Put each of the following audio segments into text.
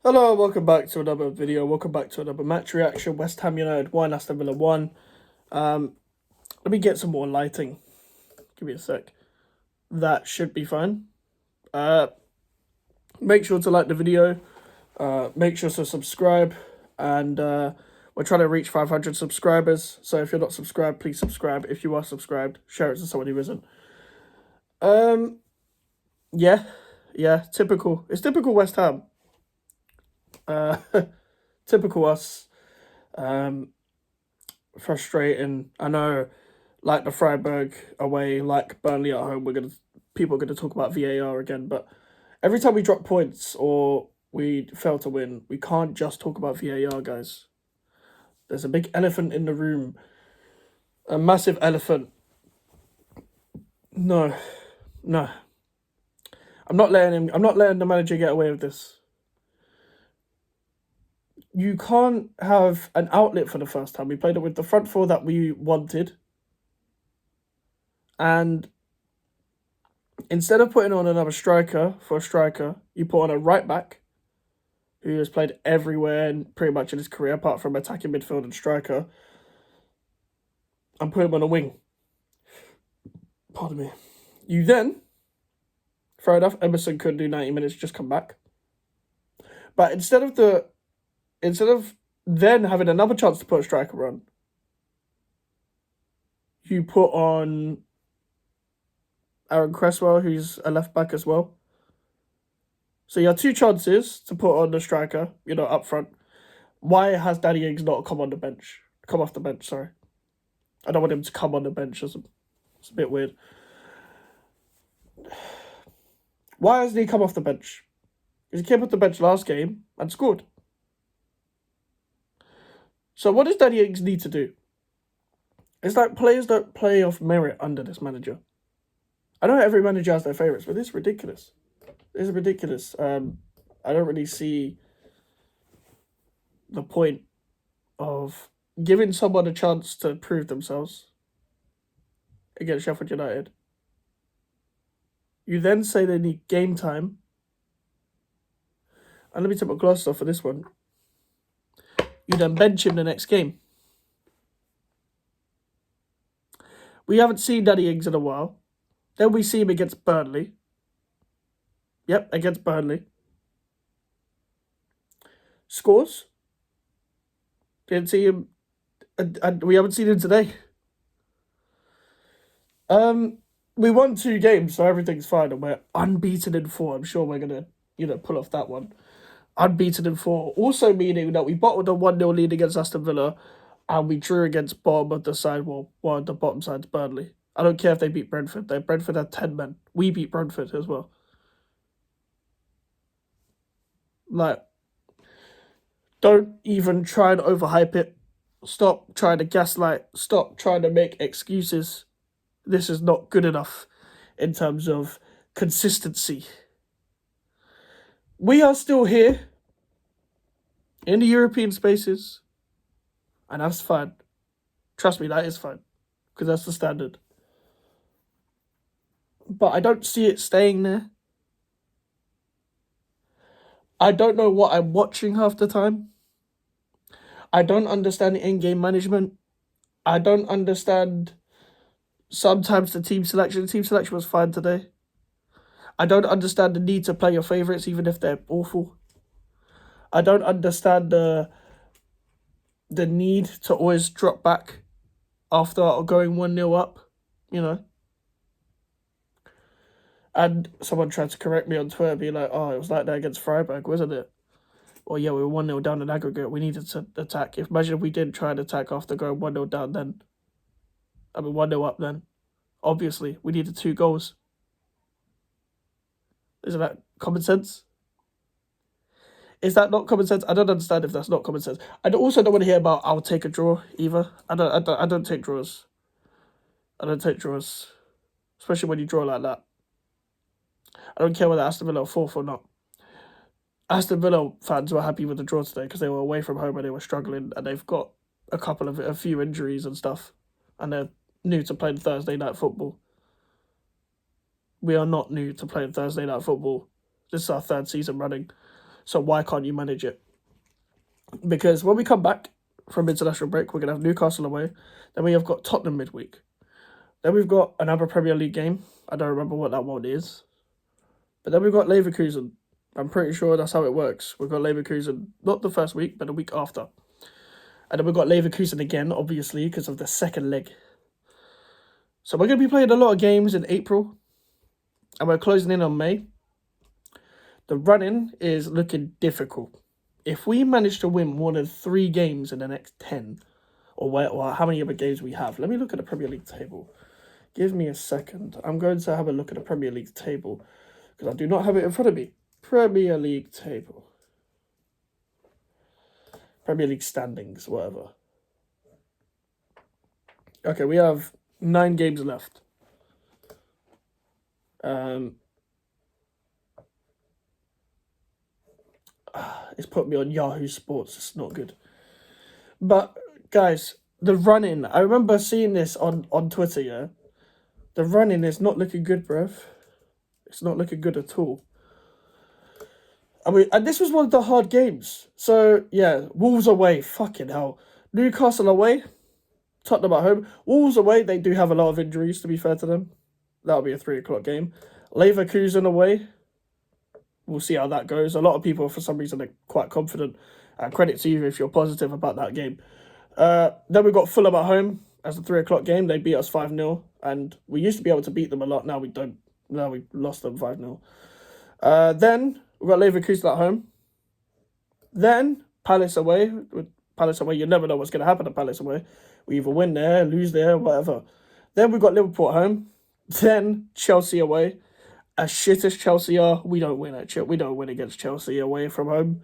Hello, welcome back to another video. Welcome back to another match reaction. West Ham United 1, Aston Villa 1. Let me get some more lighting. Give me a sec. That should be fine. Make sure to like the video. Make sure to subscribe. And we're trying to reach 500 subscribers. So if you're not subscribed, please subscribe. If you are subscribed, share it to someone who isn't. Yeah, typical. It's typical West Ham. Typical us. Frustrating. I know, like the Freiburg away, like Burnley at home, people are gonna talk about VAR again. But every time we drop points or we fail to win, we can't just talk about VAR, guys. There's a big elephant in the room, a massive elephant. No, no. I'm not letting the manager get away with this. You can't have an outlet for the first time. We played it with the front four that we wanted. And instead of putting on another striker for a striker, you put on a right back who has played everywhere and pretty much in his career, apart from attacking midfield and striker, and put him on a wing. Pardon me. You then, fair enough, Emerson could do 90 minutes, just come back. But instead of then having another chance to put a striker on, you put on Aaron Cresswell, who's a left back as well. So you have two chances to put on the striker, up front. Why has Danny Ings not come off the bench? Sorry. I don't want him to come on the bench. It's a bit weird. Why hasn't he come off the bench? Because he came off the bench last game and scored. So what does Danny Ings need to do? It's like players don't play off merit under this manager. I know every manager has their favourites, but this is ridiculous. This is ridiculous. I don't really see the point of giving someone a chance to prove themselves against Sheffield United. You then say they need game time. And let me take my glasses off for this one. You then bench him the next game. We haven't seen Danny Ings in a while. Then we see him against Burnley. Yep, against Burnley. Scores. Didn't see him. And we haven't seen him today. We won 2 games, so everything's fine, and we're unbeaten in 4. I'm sure we're gonna, pull off that one. Unbeaten in 4. Also meaning that we bottled a 1-0 lead against Aston Villa, and we drew against bottom of the side. Well, the bottom side's Burnley. I don't care if they beat Brentford. Brentford had 10 men. We beat Brentford as well. Like, don't even try and overhype it. Stop trying to gaslight. Stop trying to make excuses. This is not good enough in terms of consistency. We are still here in the European spaces, and that's fine. Trust me, that is fine, because that's the standard. But I don't see it staying there. I don't know what I'm watching half the time. I don't understand the in-game management. I don't understand sometimes the team selection. The team selection was fine today. I don't understand the need to play your favourites even if they're awful. I don't understand the need to always drop back after going 1-0 up, And someone tried to correct me on Twitter, be like, oh, it was like that against Freiburg, wasn't it? Well, yeah, we were 1-0 down in aggregate. We needed to attack. Imagine if we did try and attack after going 1-0 down then. 1-0 up then. Obviously, we needed 2 goals. Isn't that common sense? Is that not common sense? I don't understand if that's not common sense. I also don't want to hear about I'll take a draw either. I don't take draws. I don't take draws. Especially when you draw like that. I don't care whether Aston Villa are 4th or not. Aston Villa fans were happy with the draw today because they were away from home and they were struggling, and they've got a few injuries and stuff, and they're new to playing Thursday night football. We are not new to playing Thursday night football. This is our 3rd season running. So why can't you manage it? Because when we come back from international break, we're going to have Newcastle away. Then we have got Tottenham midweek. Then we've got another Premier League game. I don't remember what that one is. But then we've got Leverkusen. I'm pretty sure that's how it works. We've got Leverkusen, not the first week, but the week after. And then we've got Leverkusen again, obviously, because of the second leg. So we're going to be playing a lot of games in April. And we're closing in on May. The run-in is looking difficult. If we manage to win more than 3 games in the next 10, or how many other games we have, let me look at the Premier League table. Give me a second. I'm going to have a look at the Premier League table because I do not have it in front of me. Premier League table. Premier League standings, whatever. Okay, we have 9 games left. It's put me on Yahoo Sports. It's not good. But, guys, the run-in. I remember seeing this on Twitter, yeah? The run-in is not looking good, bruv. It's not looking good at all. I mean, and this was one of the hard games. So, yeah, Wolves away. Fucking hell. Newcastle away. Tottenham at home. Wolves away, they do have a lot of injuries, to be fair to them. That'll be a 3 o'clock game. Leverkusen away. We'll see how that goes. A lot of people, for some reason, are quite confident. Credit to you if you're positive about that game. Then we've got Fulham at home as the 3 o'clock game. They beat us 5-0. And we used to be able to beat them a lot. Now we don't. Now we lost them 5-0. Then we've got Leverkusen at home. Then Palace away. With Palace away, you never know what's going to happen at Palace away. We either win there, lose there, whatever. Then we've got Liverpool at home. Then Chelsea away. As shit as Chelsea are, we don't win against Chelsea away from home.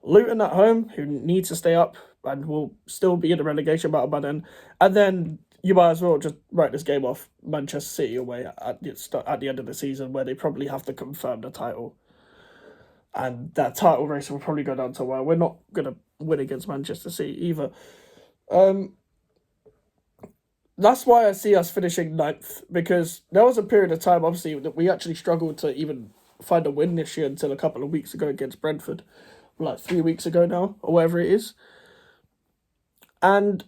Luton at home, who need to stay up and will still be in the relegation battle by then. And then you might as well just write this game off. Manchester City away at the end of the season, where they probably have to confirm the title. And that title race will probably go down to where we're not going to win against Manchester City either. That's why I see us finishing 9th, because there was a period of time, obviously, that we actually struggled to even find a win this year until a couple of weeks ago against Brentford. Like 3 weeks ago now, or whatever it is. And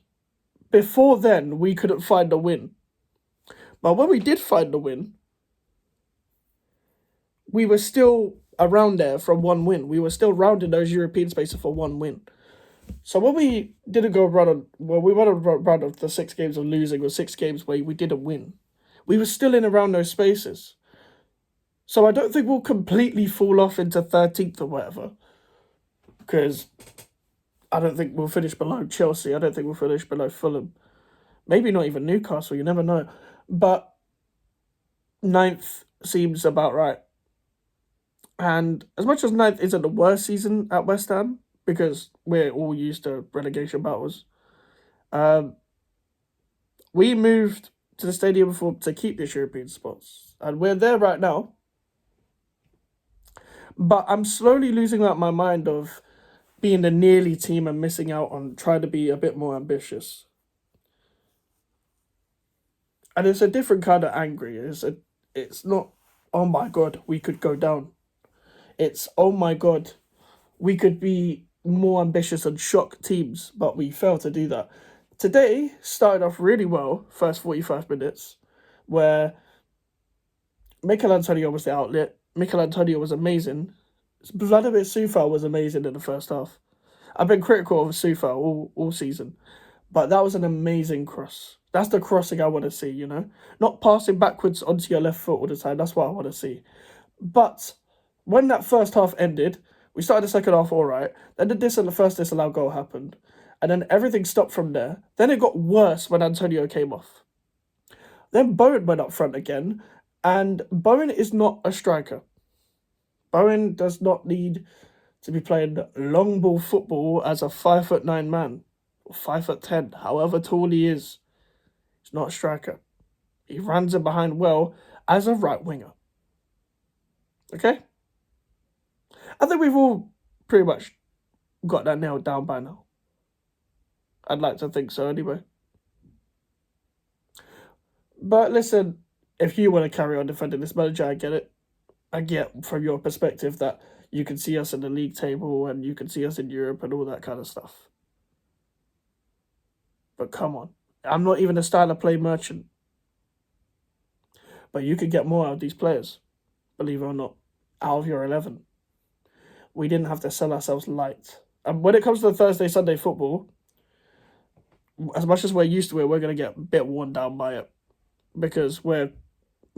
before then, we couldn't find a win. But when we did find a win, we were still around there from 1 win. We were still rounding those European spaces for 1 win. So when we didn't go run on, well, we went on a run of the 6 games of losing, or 6 games where we didn't win, we were still in around those spaces. So I don't think we'll completely fall off into 13th or whatever, because I don't think we'll finish below Chelsea. I don't think we'll finish below Fulham. Maybe not even Newcastle, you never know. But 9th seems about right. And as much as 9th isn't the worst season at West Ham, because we're all used to relegation battles, we moved to the stadium to keep this European spots. And we're there right now. But I'm slowly losing out my mind of being the nearly team and missing out on trying to be a bit more ambitious. And it's a different kind of angry. It's not, oh my God, we could go down. It's, oh my God, we could be more ambitious and shock teams, but we failed to do that. Today started off really well, first 45 minutes, where Mikel Antonio was the outlet. Mikel Antonio was amazing. Vladimir Sufal was amazing in the first half. I've been critical of Sufal all season, but that was an amazing cross. That's the crossing I want to see, you know? Not passing backwards onto your left foot all the time. That's what I want to see. But when that first half ended, we started the second half all right. Then the first disallowed goal happened. And then everything stopped from there. Then it got worse when Antonio came off. Then Bowen went up front again. And Bowen is not a striker. Bowen does not need to be playing long ball football as a 5'9" man. Or 5'10", however tall he is. He's not a striker. He runs in behind well as a right winger. Okay? I think we've all pretty much got that nailed down by now. I'd like to think so anyway. But listen, if you want to carry on defending this manager, I get it. I get from your perspective that you can see us in the league table and you can see us in Europe and all that kind of stuff. But come on. I'm not even a style of play merchant. But you could get more out of these players, believe it or not, out of your 11. We didn't have to sell ourselves light. And when it comes to the Thursday, Sunday football, as much as we're used to it, we're going to get a bit worn down by it. Because we're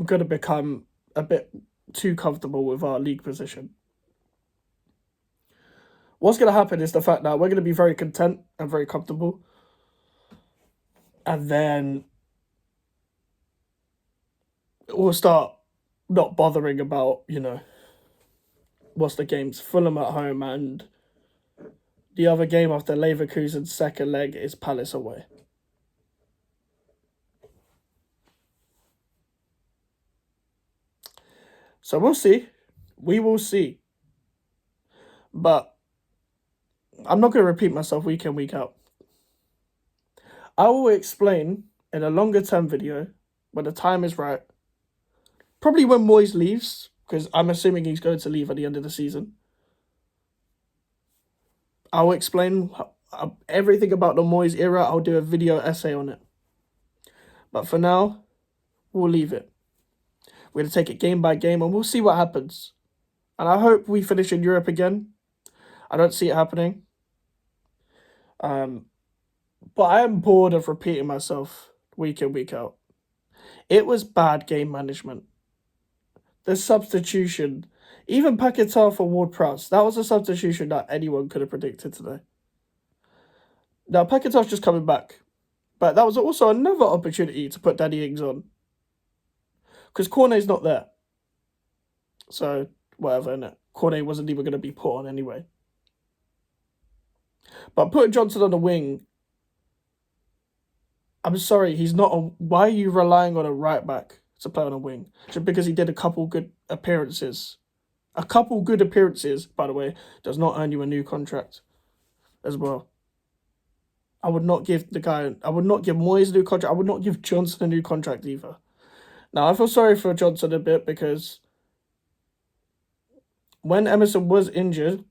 going to become a bit too comfortable with our league position. What's going to happen is the fact that we're going to be very content and very comfortable. And then we'll start not bothering about, what's the games? Fulham at home, and the other game after Leverkusen's second leg is Palace away. So we'll see. We will see. But I'm not going to repeat myself week in, week out. I will explain in a longer term video when the time is right. Probably when Moyes leaves, because I'm assuming he's going to leave at the end of the season. I'll explain everything about the Moyes era. I'll do a video essay on it. But for now, we'll leave it. We're going to take it game by game and we'll see what happens. And I hope we finish in Europe again. I don't see it happening. But I am bored of repeating myself week in, week out. It was bad game management. The substitution, even Paquetá for Ward-Prowse, that was a substitution that anyone could have predicted today. Now, Paquetá's just coming back. But that was also another opportunity to put Danny Ings on. Because Cornet's not there. So, whatever, innit? Cornet wasn't even going to be put on anyway. But putting Johnson on the wing, I'm sorry, he's not on. Why are you relying on a right back to play on a wing? Just because he did a couple good appearances. A couple good appearances, by the way, does not earn you a new contract as well. I would not give Moyes a new contract. I would not give Johnson a new contract either. Now, I feel sorry for Johnson a bit because when Emerson was injured,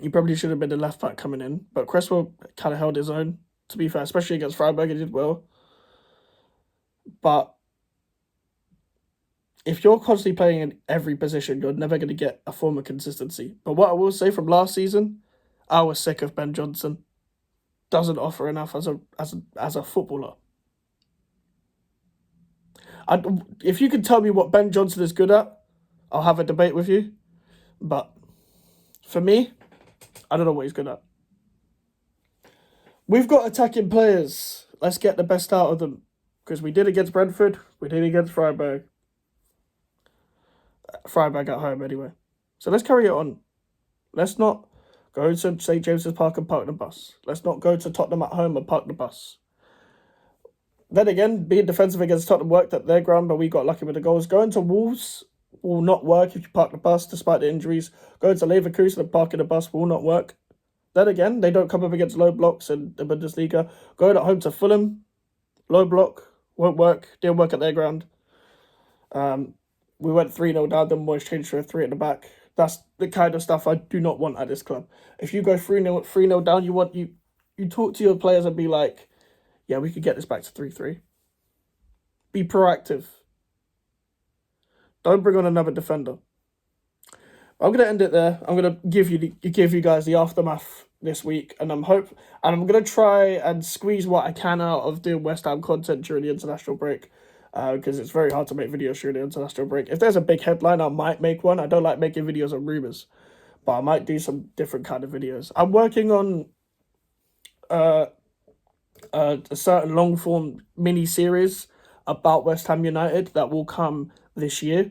he probably should have been the left back coming in. But Cresswell kind of held his own, to be fair, especially against Freiburg, he did well. But if you're constantly playing in every position, you're never going to get a form of consistency. But what I will say from last season, I was sick of Ben Johnson. Doesn't offer enough as a footballer. If you can tell me what Ben Johnson is good at, I'll have a debate with you. But for me, I don't know what he's good at. We've got attacking players. Let's get the best out of them. Because we did against Brentford. We did against Freiburg. Freiburg at home anyway. So let's carry it on. Let's not go to St. James's Park and park the bus. Let's not go to Tottenham at home and park the bus. Then again, being defensive against Tottenham worked at their ground, but we got lucky with the goals. Going to Wolves will not work if you park the bus, despite the injuries. Going to Leverkusen and parking the bus will not work. Then again, they don't come up against low blocks in the Bundesliga. Going at home to Fulham, low block, won't work. Didn't work at their ground. We went 3-0 down, then Moyes changed to a 3 at the back. That's the kind of stuff I do not want at this club. If you go 3-0 down, you talk to your players and be like, yeah, we could get this back to 3-3. Be proactive. Don't bring on another defender. I'm going to end it there. I'm going to give you guys the aftermath this week, and I'm going to try and squeeze what I can out of doing West Ham content during the international break, because it's very hard to make videos during the international break. If there's a big headline, I might make one. I don't like making videos on rumours, but I might do some different kind of videos. I'm working on a certain long-form mini-series about West Ham United that will come this year,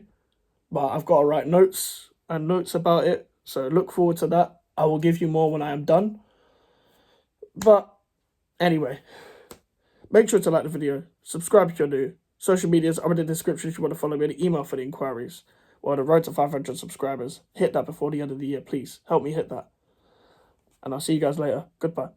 but I've got to write notes about it, so look forward to that. I will give you more when I am done. But anyway, make sure to like the video, subscribe if you're new. Social medias are in the description if you want to follow me, and email for the inquiries. We're on the road to 500 subscribers. Hit that before the end of the year, please. Help me hit that. And I'll see you guys later. Goodbye.